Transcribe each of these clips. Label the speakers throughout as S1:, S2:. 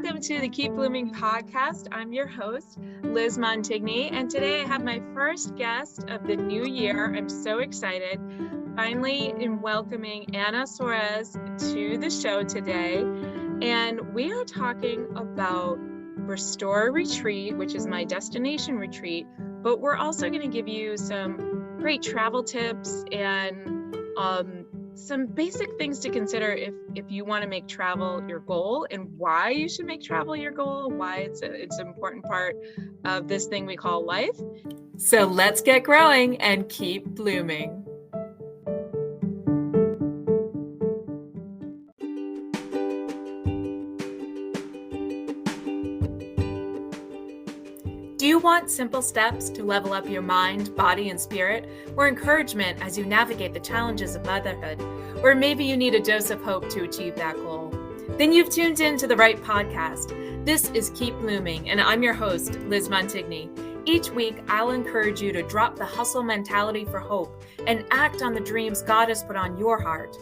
S1: Welcome to the Keep Blooming podcast. I'm your host, Liz Montigny, and today I have my first guest of the new year. I'm so excited. Finally, in welcoming Anna Soares to the show today. And we are talking about Restore Retreat, which is my destination retreat, but we're also going to give you some great travel tips and some basic things to consider if you want to make travel your goal, and why you should make travel your goal, why it's an important part of this thing we call life. So let's get growing and keep blooming. Do you want simple steps to level up your mind, body, and spirit, or encouragement as you navigate the challenges of motherhood? Or maybe you need a dose of hope to achieve that goal? Then you've tuned in to the right podcast. This is Keep Blooming, and I'm your host, Liz Montigny. Each week, I'll encourage you to drop the hustle mentality for hope and act on the dreams God has put on your heart.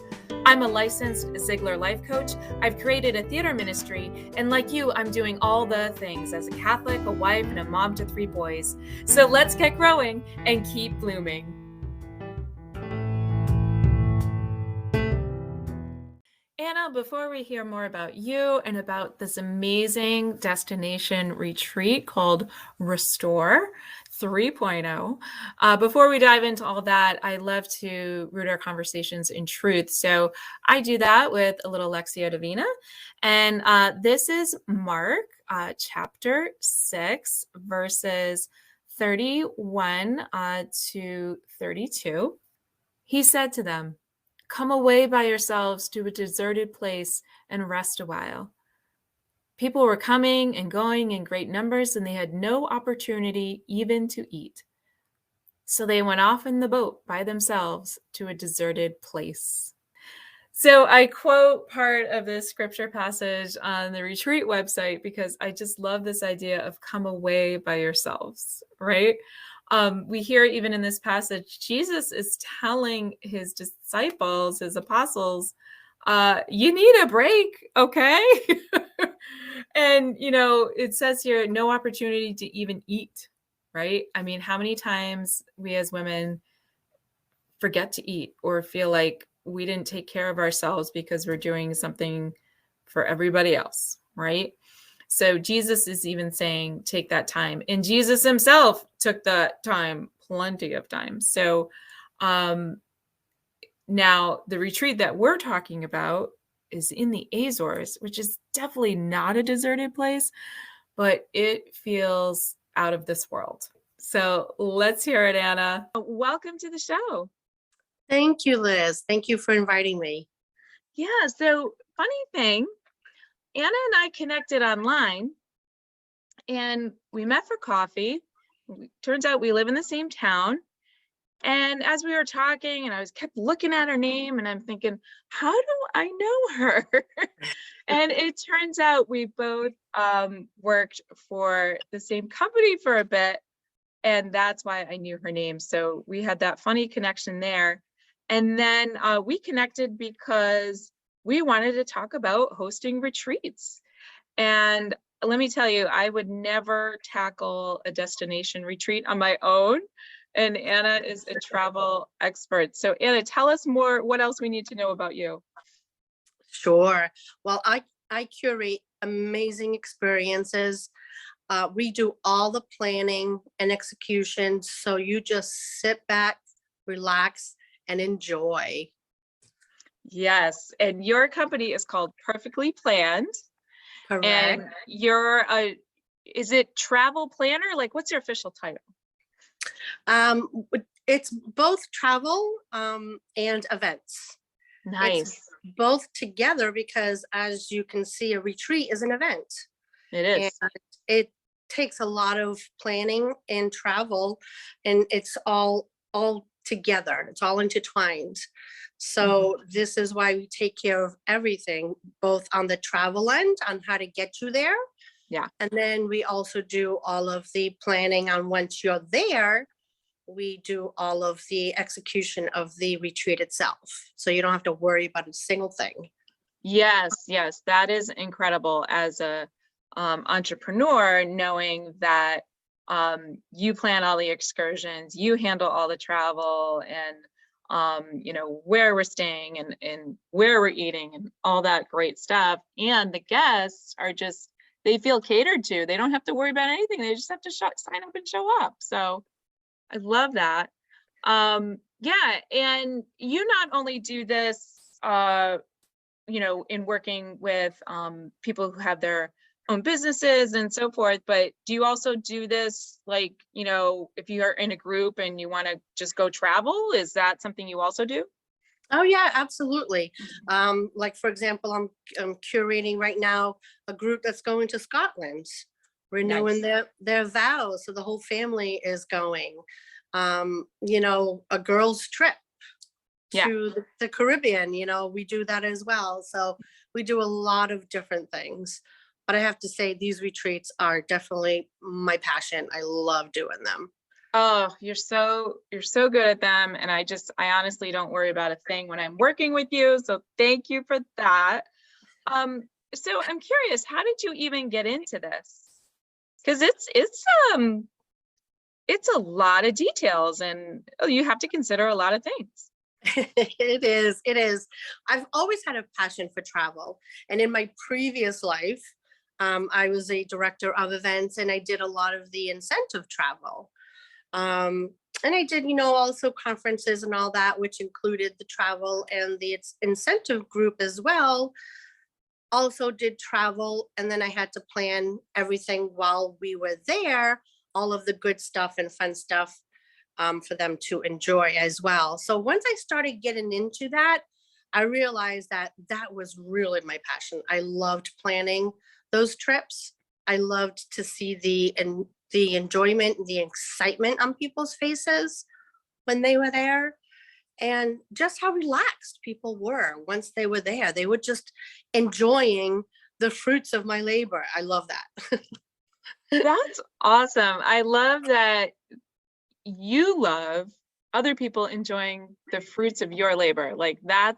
S1: I'm a licensed Ziegler life coach. I've created a theater ministry, and like you, I'm doing all the things as a Catholic, a wife, and a mom to 3 boys. So let's get growing and keep blooming. Anna, before we hear more about you and about this amazing destination retreat called Restore 3.0, before we dive into all that, I love to root our conversations in truth. So I do that with a little Lectio Divina. And this is Mark chapter 6, verses 31 to 32. He said to them, "Come away by yourselves to a deserted place and rest a while." People were coming and going in great numbers, and they had no opportunity even to eat. So they went off in the boat by themselves to a deserted place. So I quote part of this scripture passage on the retreat website because I just love this idea of come away by yourselves, right? We hear even in this passage, Jesus is telling his disciples, his apostles, you need a break, okay? And, it says here, no opportunity to even eat, right? I mean, how many times we as women forget to eat or feel like we didn't take care of ourselves because we're doing something for everybody else, right? So Jesus is even saying, take that time. And Jesus himself took that time, plenty of time. So now the retreat that we're talking about is in the Azores, which is definitely not a deserted place, but it feels out of this world. So let's hear it, Anna. Welcome to the show.
S2: Thank you, Liz. Thank you for inviting me.
S1: Yeah, so funny thing, Anna and I connected online and we met for coffee. Turns out we live in the same town. And as we were talking, and I kept looking at her name, and I'm thinking, how do I know her? And it turns out we both worked for the same company for a bit, and that's why I knew her name. So we had that funny connection there. And then we connected because we wanted to talk about hosting retreats. And let me tell you, I would never tackle a destination retreat on my own. And Anna is a travel expert. So Anna, tell us more, what else we need to know about you.
S2: Sure. Well, I curate amazing experiences. We do all the planning and execution. So you just sit back, relax, and enjoy.
S1: Yes. And your company is called Perfectly Planned.
S2: Correct.
S1: And you're is it travel planner? Like, what's your official title?
S2: It's both travel and events.
S1: Nice.
S2: It's both together because, as you can see, a retreat is an event.
S1: It is.
S2: And it takes a lot of planning and travel, and it's all together. It's all intertwined. So this is why we take care of everything, both on the travel end, on how to get you there.
S1: Yeah.
S2: And then we also do all of the planning on once you're there, we do all of the execution of the retreat itself. So you don't have to worry about a single thing.
S1: Yes, that is incredible. As a entrepreneur, knowing that you plan all the excursions, you handle all the travel, and where we're staying and where we're eating and all that great stuff. And the guests are just, they feel catered to. They don't have to worry about anything. They just have to sign up and show up. So I love that. Yeah, and you not only do this, in working with people who have their own businesses and so forth, but do you also do this, like, if you are in a group and you want to just go travel, is that something you also do?
S2: Oh yeah, absolutely. Like for example, I'm curating right now a group that's going to Scotland, renewing
S1: Nice.
S2: their vows. So the whole family is going. A girls' trip
S1: Yeah.
S2: to the Caribbean, we do that as well. So we do a lot of different things. But I have to say, these retreats are definitely my passion. I love doing them.
S1: Oh, you're so good at them. And I honestly don't worry about a thing when I'm working with you. So thank you for that. So I'm curious, how did you even get into this? Because it's a lot of details, and you have to consider a lot of things.
S2: It is. I've always had a passion for travel. And in my previous life, I was a director of events and I did a lot of the incentive travel. And I did, also conferences and all that, which included the travel and the incentive group as well. Also did travel. And then I had to plan everything while we were there, all of the good stuff and fun stuff for them to enjoy as well. So once I started getting into that, I realized that that was really my passion. I loved planning those trips. I loved to see the enjoyment, the excitement on people's faces when they were there, and just how relaxed people were once they were there. They were just enjoying the fruits of my labor. I love that.
S1: That's awesome. I love that you love other people enjoying the fruits of your labor. Like that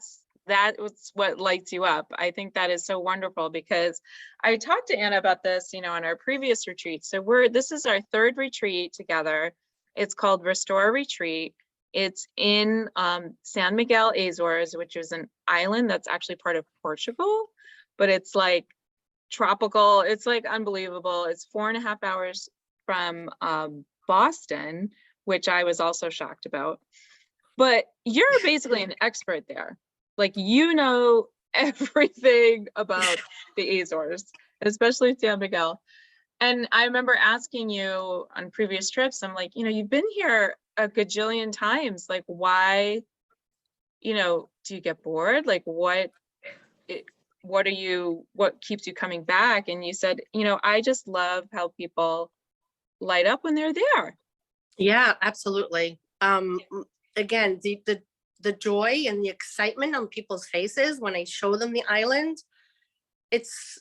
S1: was what lights you up. I think that is so wonderful, because I talked to Anna about this, on our previous retreat. So this is our third retreat together. It's called Restore Retreat. It's in San Miguel, Azores, which is an island that's actually part of Portugal, but it's like tropical. It's like unbelievable. It's 4.5 hours from Boston, which I was also shocked about. But you're basically an expert there. Like, everything about the Azores, especially San Miguel. And I remember asking you on previous trips, I'm like, you've been here a gajillion times. Like, why, do you get bored? Like, what keeps you coming back? And you said, I just love how people light up when they're there.
S2: Yeah, absolutely. Again, the joy and the excitement on people's faces when I show them the island, it's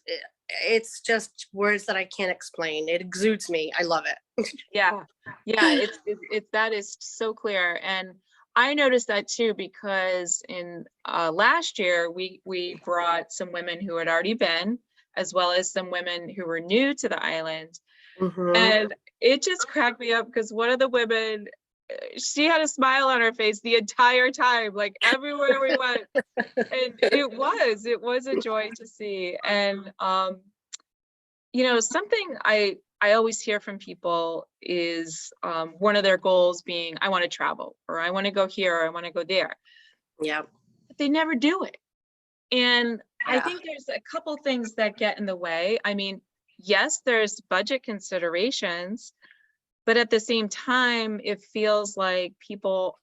S2: just words that I can't explain. It exudes me. I love it.
S1: Yeah. It's that is so clear. And I noticed that too, because in last year we brought some women who had already been, as well as some women who were new to the island.
S2: Mhm.
S1: And it just cracked me up, because one of the women, she had a smile on her face the entire time, like everywhere we went. And it was a joy to see. And something I always hear from people is one of their goals being, I want to travel, or I want to go here, or I want to go there.
S2: Yeah.
S1: But they never do it. And I
S2: Yeah.
S1: think there's a couple things that get in the way. I mean, yes, there's budget considerations, but at the same time, it feels like people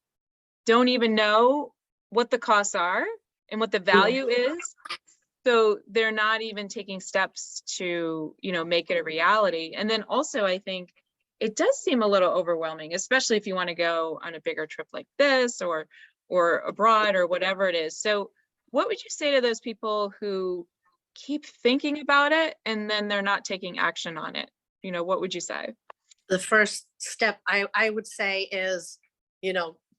S1: don't even know what the costs are and what the value is. So they're not even taking steps to, make it a reality. And then also, I think it does seem a little overwhelming, especially if you want to go on a bigger trip like this, or abroad, or whatever it is. So what would you say to those people who keep thinking about it and then they're not taking action on it? What would you say?
S2: The first step I would say is,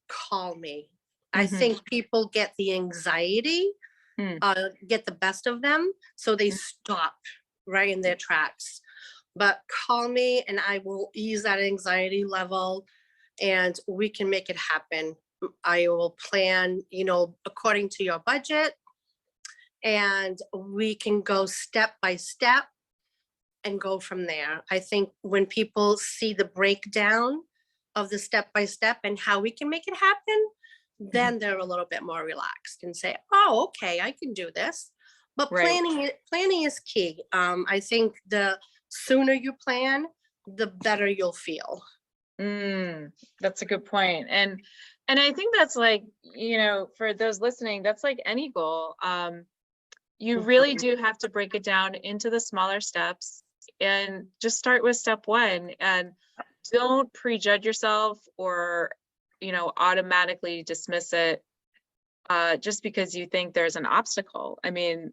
S2: call me. I
S1: Mm-hmm.
S2: think people get the anxiety,
S1: Mm.
S2: get the best of them. So they stop right in their tracks. But call me and I will ease that anxiety level and we can make it happen. I will plan, according to your budget, and we can go step by step and go from there. I think when people see the breakdown of the step by step and how we can make it happen, then they're a little bit more relaxed and say, oh, okay, I can do this. But
S1: Right.
S2: planning is key. I think the sooner you plan, the better you'll feel.
S1: That's a good point. And I think that's like, for those listening, that's like any goal. You really do have to break it down into the smaller steps and just start with step one, and don't prejudge yourself or, automatically dismiss it just because you think there's an obstacle. I mean,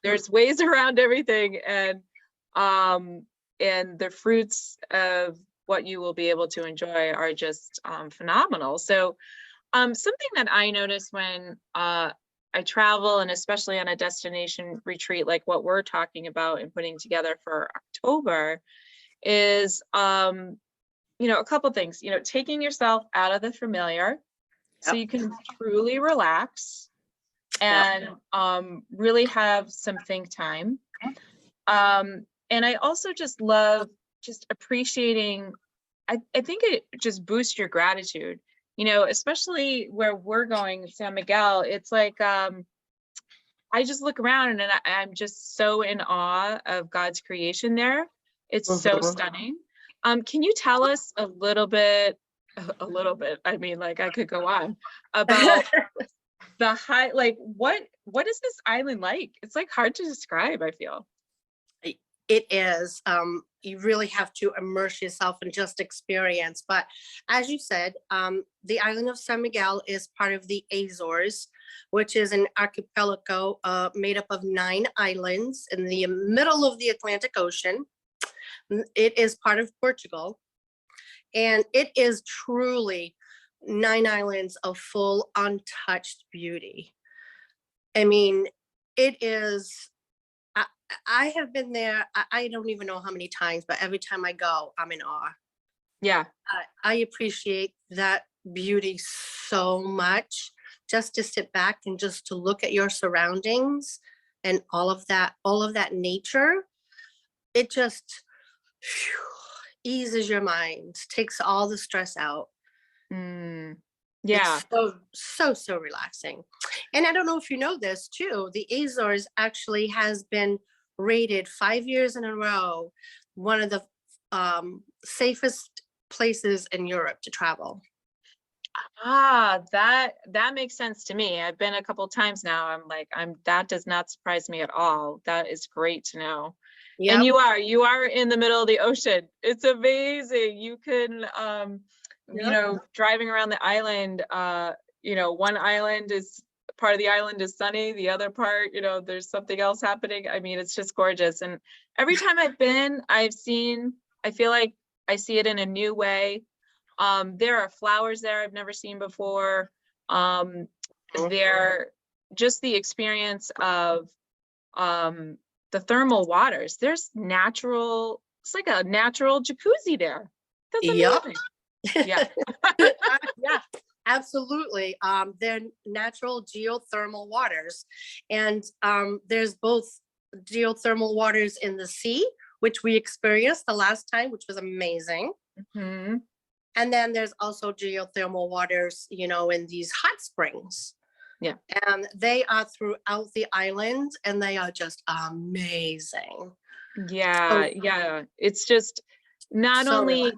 S1: there's ways around everything, and the fruits of what you will be able to enjoy are just phenomenal. So something that I notice when I travel, and especially on a destination retreat like what we're talking about and putting together for October, is a couple things. Taking yourself out of the familiar so you can truly relax and really have some think time. And I also just love just appreciating, I think it just boosts your gratitude, especially where we're going, San Miguel. It's like, I just look around and I'm just so in awe of God's creation there. It's so stunning. Can you tell us a little bit, I mean, like I could go on about like what is this island like? It's like hard to describe, I feel.
S2: It is. You really have to immerse yourself and just experience. But as you said, the island of San Miguel is part of the Azores, which is an archipelago made up of 9 islands in the middle of the Atlantic Ocean. It is part of Portugal. And it is truly 9 islands of full untouched beauty. I mean, it is. I have been there, I don't even know how many times, but every time I go, I'm in awe.
S1: Yeah.
S2: I appreciate that beauty so much, just to sit back and just to look at your surroundings and all of that nature. It just eases your mind, takes all the stress out.
S1: Yeah.
S2: It's so relaxing. And I don't know if you know this too, the Azores actually has been rated 5 years in a row one of the safest places in Europe to travel.
S1: That makes sense to me. I've been a couple times now. That does not surprise me at all. That is great to know.
S2: Yep.
S1: And you are in the middle of the ocean. It's amazing. You can driving around the island, one island is part of the island is sunny, the other part, there's something else happening. I mean, it's just gorgeous. And every time I've been, I feel like I see it in a new way. There are flowers there I've never seen before. They're just the experience of the thermal waters. It's like a natural jacuzzi there. That's amazing. Yeah.
S2: Yeah, absolutely. They're natural geothermal waters. And there's both geothermal waters in the sea, which we experienced the last time, which was amazing. And then there's also geothermal waters, in these hot springs.
S1: Yeah.
S2: And they are throughout the island and they are just amazing.
S1: Yeah. Yeah. It's just not only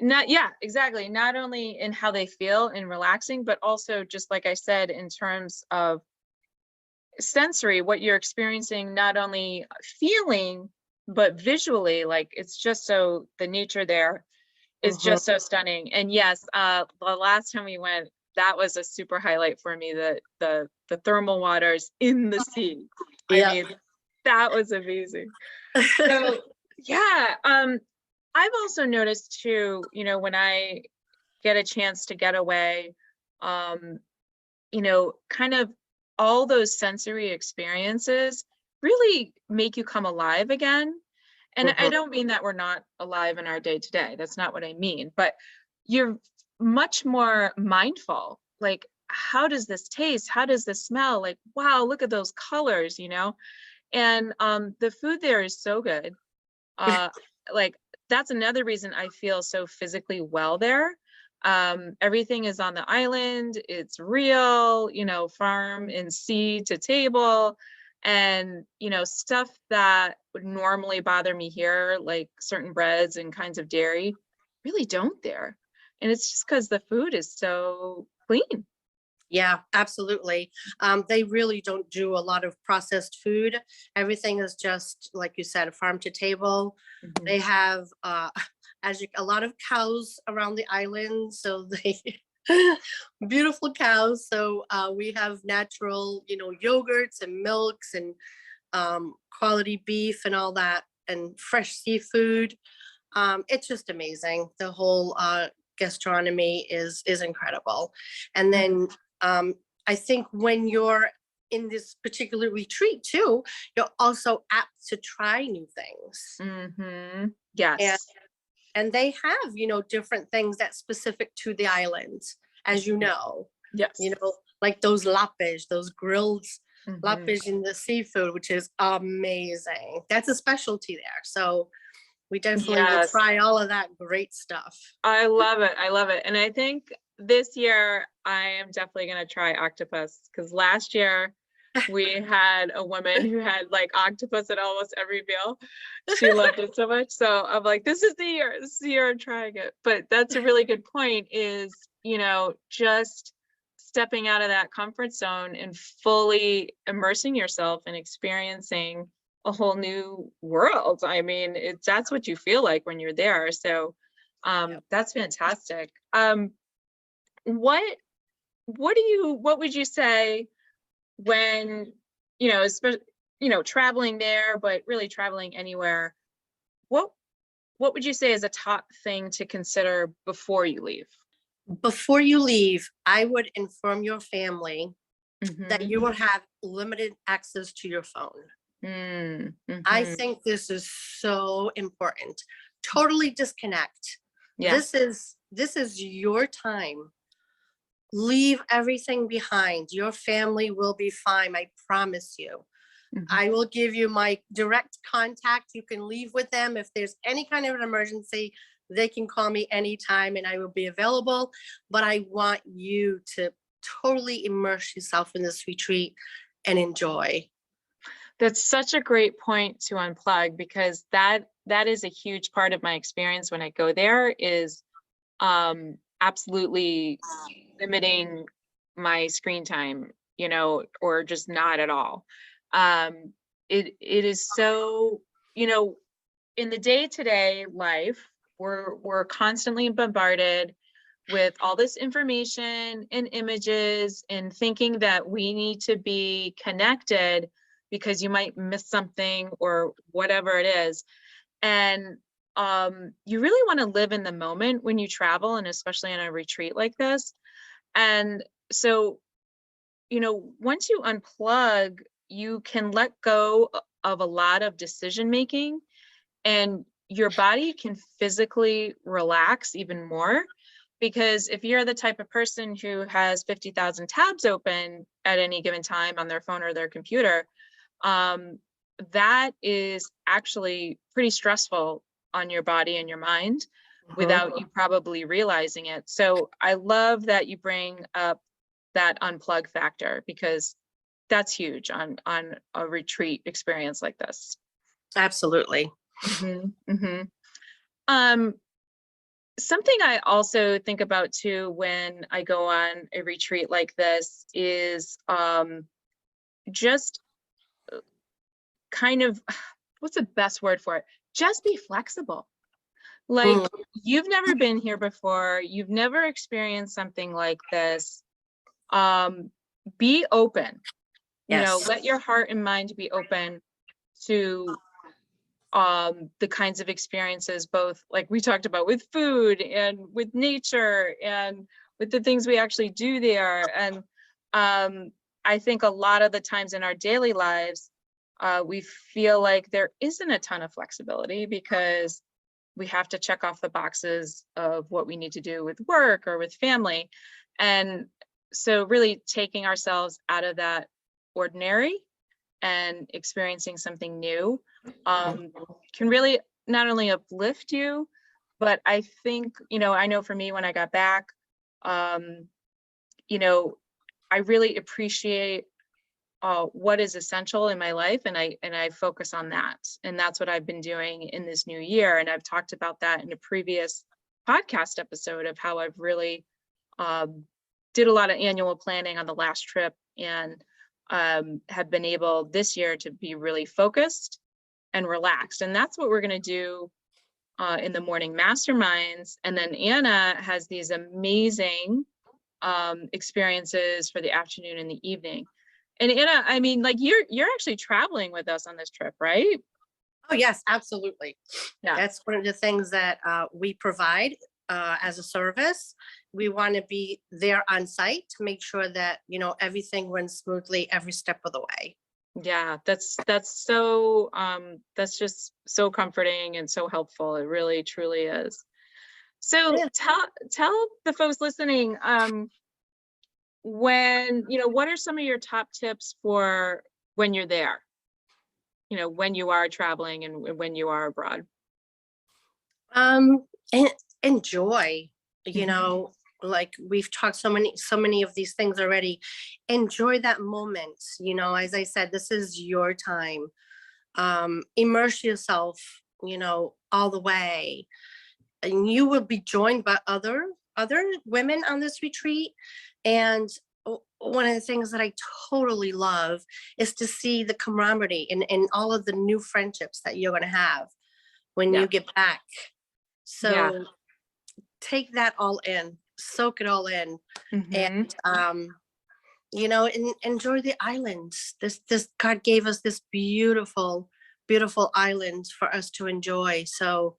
S1: in how they feel and relaxing, but also just like I said, in terms of sensory, what you're experiencing, not only feeling, but visually, like it's just so the nature there is just so stunning. And yes, the last time we went, that was a super highlight for me, the thermal waters in the sea. I mean, that was amazing. So yeah, I've also noticed too, when I get a chance to get away, kind of all those sensory experiences really make you come alive again. And I
S2: Mhm.
S1: don't mean that we're not alive in our day to day. That's not what I mean, but you're much more mindful. Like, how does this taste? How does this smell? Like, wow, look at those colors, you know? And the food there is so good. Uh, like, that's another reason I feel so physically well there. Everything is on the island. It's real, you know, farm and sea to table. And, you know, stuff that would normally bother me here, like certain breads and kinds of dairy, really don't there. And it's just because the food is so clean.
S2: Yeah, absolutely. They really don't do a lot of processed food. Everything is just, like you said, farm to table.
S1: Mhm.
S2: They have, a lot of cows around the island, so they beautiful cows. So we have natural, yogurts and milks and quality beef and all that, and fresh seafood. It's just amazing. The whole gastronomy is incredible. And
S1: Mm.
S2: then I think when you're in this particular retreat too, you're also apt to try new things.
S1: Mhm.
S2: And
S1: Yes.
S2: and they have, different things that's specific to the islands, as you
S1: Mhm.
S2: know,
S1: Yes.
S2: like those lapis, those grilled
S1: Mhm.
S2: lapis in the seafood, which is amazing. That's a specialty there. So we definitely will
S1: Yes.
S2: try all of that great stuff.
S1: I love it. I love it. And I think this year I am definitely going to try octopus because last year we had a woman who had like octopus at almost every meal. She loved it so much. So I'm like, this is the year. This is the year I'm trying it. But that's a really good point is, you know, just stepping out of that comfort zone and fully immersing yourself and experiencing a whole new world. I mean, that's what you feel like when you're there. So
S2: Yep.
S1: that's fantastic. What what would you say when, you know, especially, you know, traveling there, but really traveling anywhere, what what would you say is a top thing to consider before you leave?
S2: Before you leave, I would inform your family that
S1: Mm-hmm.
S2: you will have limited access to your phone.
S1: Mm,
S2: I
S1: mm-hmm.
S2: think this is so important. Totally disconnect.
S1: Yeah.
S2: This is your time. Leave everything behind. Your family will be fine. I promise you.
S1: Mm-hmm.
S2: I will give you my direct contact. You can leave with them. If there's any kind of an emergency, they can call me anytime and I will be available. But I want you to totally immerse yourself in this retreat and enjoy.
S1: That's such a great point to unplug because that is a huge part of my experience when I go there is absolutely limiting my screen time, you know, or just not at all. Um, it is so, you know, in the day-to-day life, we're constantly bombarded with all this information and images and thinking that we need to be connected because you might miss something or whatever it is. And you really want to live in the moment when you travel and especially in a retreat like this. And so, you know, once you unplug, you can let go of a lot of decision making and your body can physically relax even more. Because if you're the type of person who has 50,000 tabs open at any given time on their phone or their computer, um, that is actually pretty stressful on your body and your mind
S2: Mhm.
S1: without you probably realizing it. So I love that you bring up that unplug factor because that's huge on a retreat experience like this.
S2: Absolutely.
S1: Hmm. Hmm. Um, Something I also think about too when I go on a retreat like this is just kind of what's the best word for it? Just be flexible. Like
S2: Mm,
S1: you've never been here before, you've never experienced something like this. Um, be open, you know,
S2: yes.
S1: let your heart and mind be open to the kinds of experiences, both like we talked about with food and with nature and with the things we actually do there. And I think a lot of the times in our daily lives, we feel like there isn't a ton of flexibility because we have to check off the boxes of what we need to do with work or with family. And so really taking ourselves out of that ordinary and experiencing something new can really not only uplift you, but I think, I know for me when I got back, you know, I really appreciate what is essential in my life, and I focus on that, and that's what I've been doing in this new year. And I've talked about that in a previous podcast episode of how I've really did a lot of annual planning on the last trip, and have been able this year to be really focused and relaxed. And that's what we're going to do in the morning masterminds. And then Anna has these amazing experiences for the afternoon and the evening. And Anna, I mean, like you're actually traveling with us on this trip, right?
S2: Oh, yes, absolutely.
S1: Yeah.
S2: That's one of the things that we provide as a service. We want to be there on site to make sure that, everything runs smoothly every step of the way.
S1: Yeah, that's so that's just so comforting and so helpful. It really truly is. So
S2: Yeah.
S1: tell the folks listening, what are some of your top tips for when you're there? When you are traveling and when you are abroad.
S2: And enjoy,
S1: Mhm.
S2: like we've talked so many of these things already. Enjoy that moment. As I said, this is your time. Immerse yourself, all the way. And you will be joined by other women on this retreat. And one of the things that I totally love is to see the camaraderie and all of the new friendships that you're going to have when
S1: Yeah.
S2: you get back.
S1: Yeah.
S2: So take that all in, soak it all in,
S1: Mhm.
S2: and enjoy the islands. This God gave us this beautiful, beautiful island for us to enjoy. So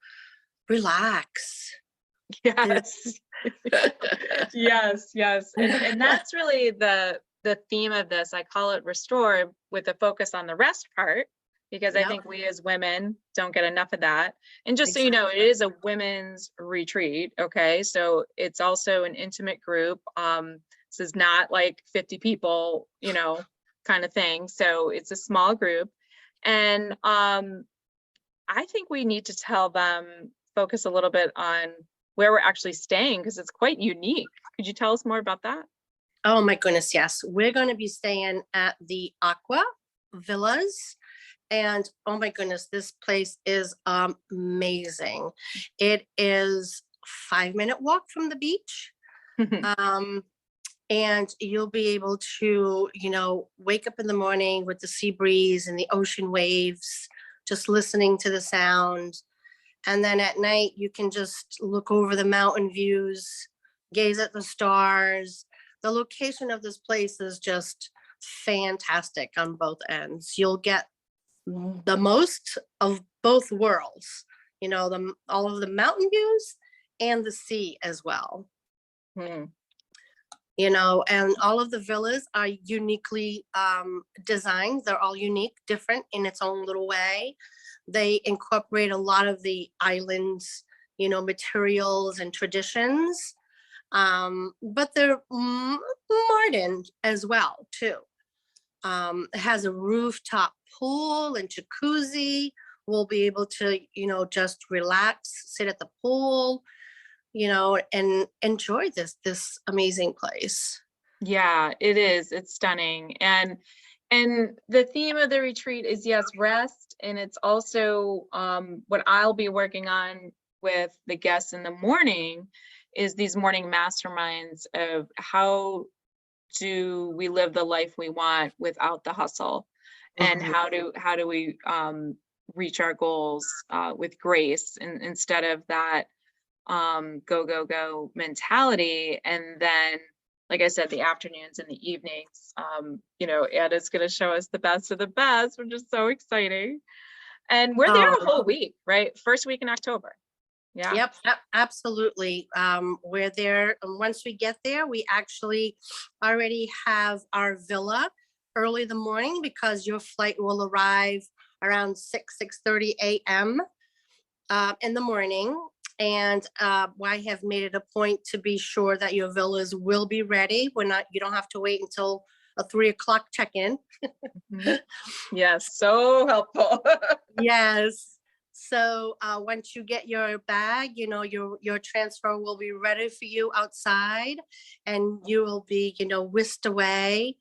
S2: relax.
S1: Yes. Yes, yes. And that's really the theme of this. I call it restore with a focus on the rest part, because I
S2: Yep,
S1: think we as women don't get enough of that. And just so you know, it
S2: exactly.
S1: is a women's retreat. Okay. So it's also an intimate group. This is not like 50 people, kind of thing. So it's a small group. And I think we need to tell them, focus a little bit on where we're actually staying, because it's quite unique. Could you tell us more about that?
S2: Oh my goodness, yes. We're going to be staying at the Aqua Villas. And oh my goodness, this place is amazing. It is 5-minute walk from the beach. Um, and you'll be able to, wake up in the morning with the sea breeze and the ocean waves, just listening to the sound. And then at night, you can just look over the mountain views, gaze at the stars. The location of this place is just fantastic on both ends. You'll get the most of both worlds, all of the mountain views and the sea as well.
S1: Hmm.
S2: And all of the villas are uniquely designed. They're all unique, different in its own little way. They incorporate a lot of the islands, materials and traditions, but they're modern as well too. It has a rooftop pool and jacuzzi. We'll be able to, just relax, sit at the pool, and enjoy this amazing place.
S1: Yeah, it is. It's stunning. And the theme of the retreat is, yes, rest. And it's also what I'll be working on with the guests in the morning is these morning masterminds of how do we live the life we want without the hustle, and
S2: Mhm.
S1: how do we reach our goals with grace, and instead of that go mentality. And then, like I said, the afternoons and the evenings, Anna's going to show us the best of the best, which is so exciting. And we're there
S2: Oh,
S1: a whole week, right? First week in October. Yeah.
S2: yep, absolutely. We're there. And once we get there, we actually already have our villa early in the morning because your flight will arrive around 6:30 a.m. In the morning. And I have made it a point to be sure that your villas will be ready. You don't have to wait until a 3 o'clock check-in.
S1: Mhm. Yes, so helpful.
S2: Yes. So once you get your bag, your transfer will be ready for you outside, and you will be, whisked away.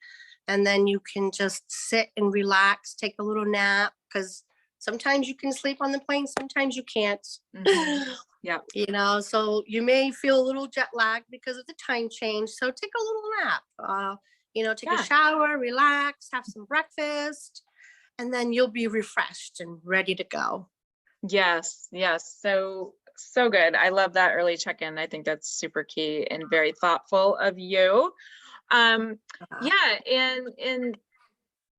S2: And then you can just sit and relax, take a little nap, because sometimes you can sleep on the plane, sometimes you can't.
S1: Mhm. Yeah.
S2: So you may feel a little jet lagged because of the time change. So take a little nap, take a
S1: Yeah.
S2: shower, relax, have some breakfast, and then you'll be refreshed and ready to go.
S1: Yes, yes. So good. I love that early check-in. I think that's super key and very thoughtful of you.
S2: Uh,
S1: Yeah, and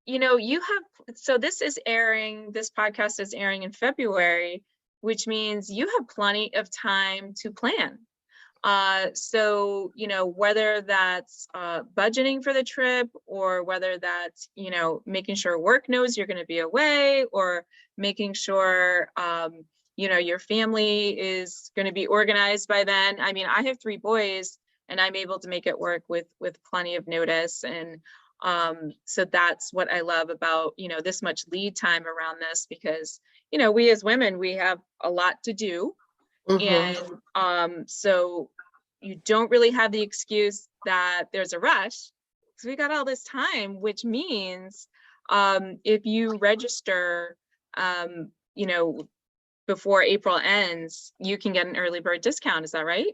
S1: you have, so this podcast is airing in February, which means you have plenty of time to plan. So, whether that's budgeting for the trip, or whether that's, making sure work knows you're going to be away, or making sure, your family is going to be organized by then. I mean, I have 3 boys and I'm able to make it work with plenty of notice. And so that's what I love about, this much lead time around this, because, we as women, we have a lot to do.
S2: mhm.
S1: And so you don't really have the excuse that there's a rush, because we got all this time, which means if you register, um, you know, before April ends, you can get an early bird discount. Is that right?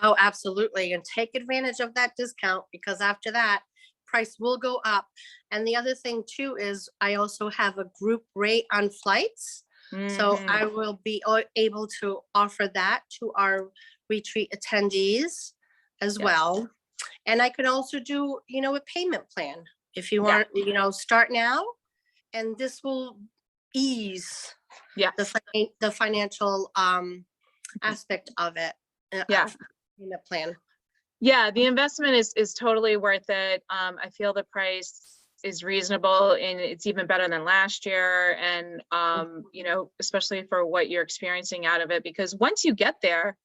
S2: Oh, absolutely. And take advantage of that discount, because after that, price will go up. And the other thing too is I also have a group rate on flights. So
S1: Hmm.
S2: I will be able to offer that to our retreat attendees as
S1: Yes.
S2: well. And I can also do, a payment plan if you
S1: Yeah.
S2: want, start now. And this will ease
S1: Yes.
S2: the financial
S1: Mhm.
S2: aspect of it.
S1: Yeah.
S2: Payment plan.
S1: Yeah, the investment is totally worth it. I feel the price is reasonable, and it's even better than last year. And especially for what you're experiencing out of it, because once you get there,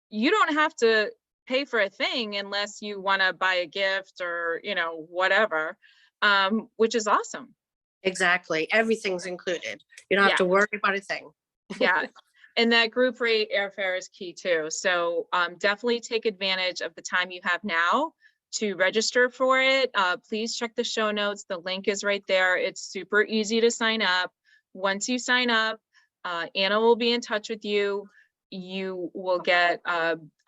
S1: you don't have to pay for a thing unless you want to buy a gift or, whatever, which is awesome.
S2: Exactly. Everything's included. You don't have
S1: Yeah.
S2: to worry about a thing.
S1: Yeah. And that group rate airfare is key too. So definitely take advantage of the time you have now to register for it. Please check the show notes. The link is right there. It's super easy to sign up. Once you sign up, Anna will be in touch with you. You will get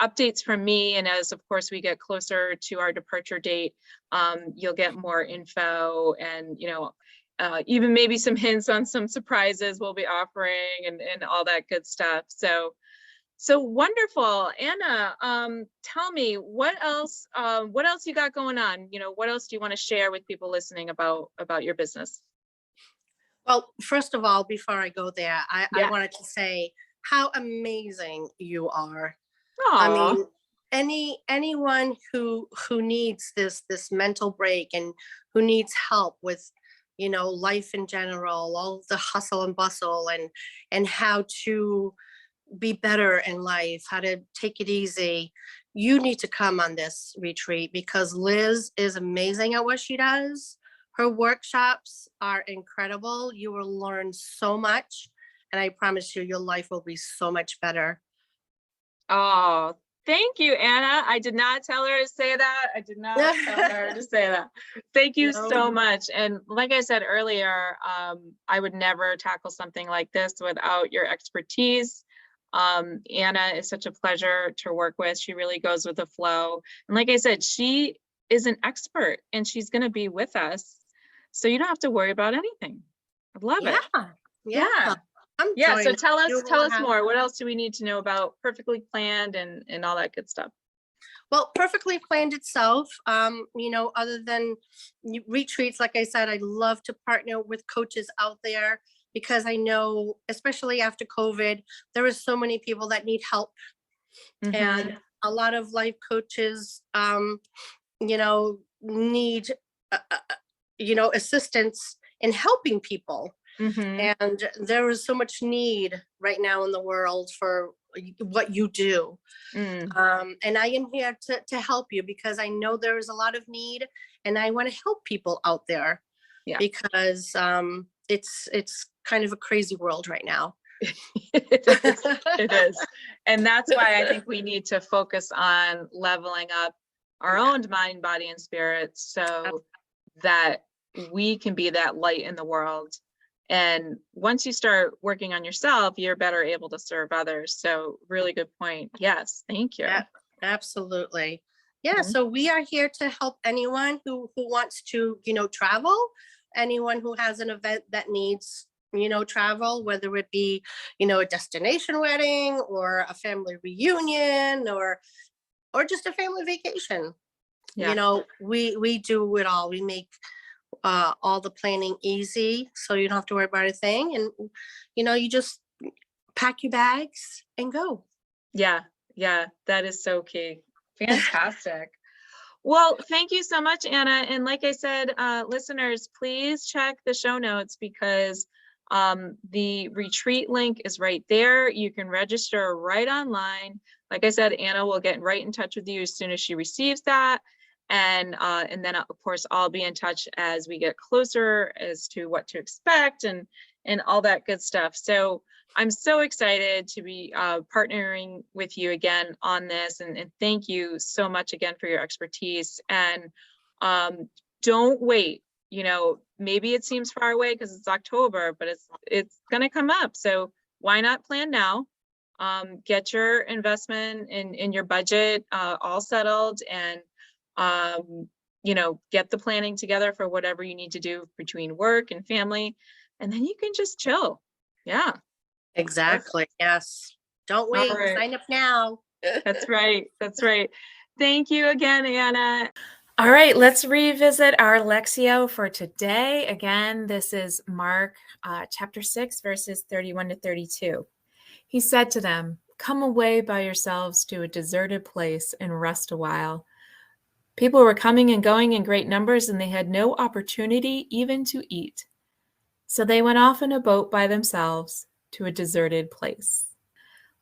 S1: updates from me. And as of course we get closer to our departure date, you'll get more info, and even maybe some hints on some surprises we'll be offering, and all that good stuff. So wonderful. Anna, tell me what else you got going on? What else do you want to share with people listening about your business?
S2: Well, first of all, before I go there, I
S1: Yeah.
S2: wanted to say how amazing you are. I
S1: Aw.
S2: mean, anyone who needs this mental break, and who needs help with, life in general, all the hustle and bustle, and how to be better in life, how to take it easy, you need to come on this retreat, because Liz is amazing at what she does. Her workshops are incredible. You will learn so much, and I promise you, your life will be so much better.
S1: Oh, thank you, Anna. I did not tell her to say that. I did not tell her to say that. Thank you
S2: No.
S1: so much. And like I said earlier, I would never tackle something like this without your expertise. Anna is such a pleasure to work with. She really goes with the flow. And like I said, she is an expert, and she's going to be with us. So you don't have to worry about anything. I love
S2: Yeah,
S1: it.
S2: yeah.
S1: Yeah.
S2: I'm
S1: Yeah, so
S2: joining.
S1: tell
S2: You
S1: us
S2: will have
S1: more. What else do we need to know about Perfectly Planned and all that good stuff?
S2: Well, Perfectly Planned itself, other than retreats, like I said, I love to partner with coaches out there, because I know, especially after COVID, there are so many people that need help.
S1: Mm-hmm.
S2: And a lot of life coaches, need assistance in helping people.
S1: Mm-hmm.
S2: And there is so much need right now in the world for what you do.
S1: Mm.
S2: And I am here to help you because I know there is a lot of need, and I want to help people out there.
S1: Yeah.
S2: Because it's kind of a crazy world right now.
S1: It is. And that's why I think we need to focus on leveling up our own mind, body, and spirit so that we can be that light in the world. And once you start working on yourself, you're better able to serve others. So really good point. Yes. Thank you.
S2: Yeah, absolutely. Yeah.
S1: Mhm.
S2: So we are here to help anyone who wants to, travel, anyone who has an event that needs, travel, whether it be, a destination wedding or a family reunion or just a family vacation.
S1: Yeah.
S2: We do it all. We make all the planning easy, so you don't have to worry about a thing. And, you just pack your bags and go.
S1: Yeah. Yeah. That is so key. Fantastic. Well, thank you so much, Anna. And like I said, listeners, please check the show notes because the retreat link is right there. You can register right online. Like I said, Anna will get right in touch with you as soon as she receives that. And then of course, I'll be in touch as we get closer as to what to expect and all that good stuff. So I'm so excited to be partnering with you again on this, and thank you so much again for your expertise. And don't wait. Maybe it seems far away because it's October, but it's going to come up. So why not plan now? Get your investment in your budget all settled, and get the planning together for whatever you need to do between work and family, and then you can just chill. Yeah.
S2: Exactly. Yes. Don't wait.
S1: All right.
S2: Sign up now.
S1: That's right. That's right. Thank you again, Anna. All right, let's revisit our Lectio for today. Again, this is Mark chapter 6, verses 31 to 32. He said to them, "Come away by yourselves to a deserted place and rest a while." People were coming and going in great numbers, and they had no opportunity even to eat. So they went off in a boat by themselves to a deserted place.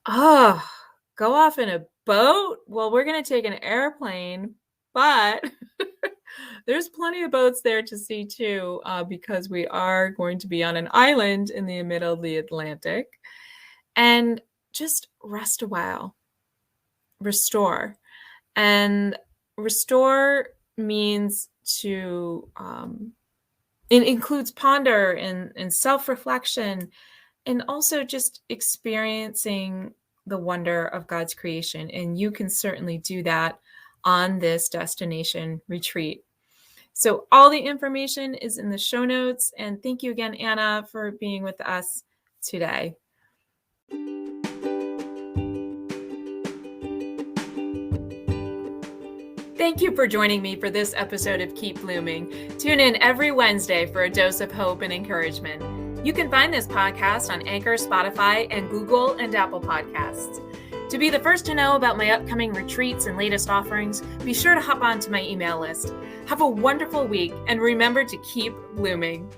S1: Oh, go off in a boat? Well, we're going to take an airplane, but there's plenty of boats there to see too, because we are going to be on an island in the middle of the Atlantic. And just rest a while. Restore. And restore means to, it includes ponder and self-reflection, and also just experiencing the wonder of God's creation. And you can certainly do that on this destination retreat. So all the information is in the show notes. And thank you again, Anna, for being with us today. Thank you for joining me for this episode of Keep Blooming. Tune in every Wednesday for a dose of hope and encouragement. You can find this podcast on Anchor, Spotify, and Google and Apple Podcasts. To be the first to know about my upcoming retreats and latest offerings, be sure to hop onto my email list. Have a wonderful week, and remember to keep blooming.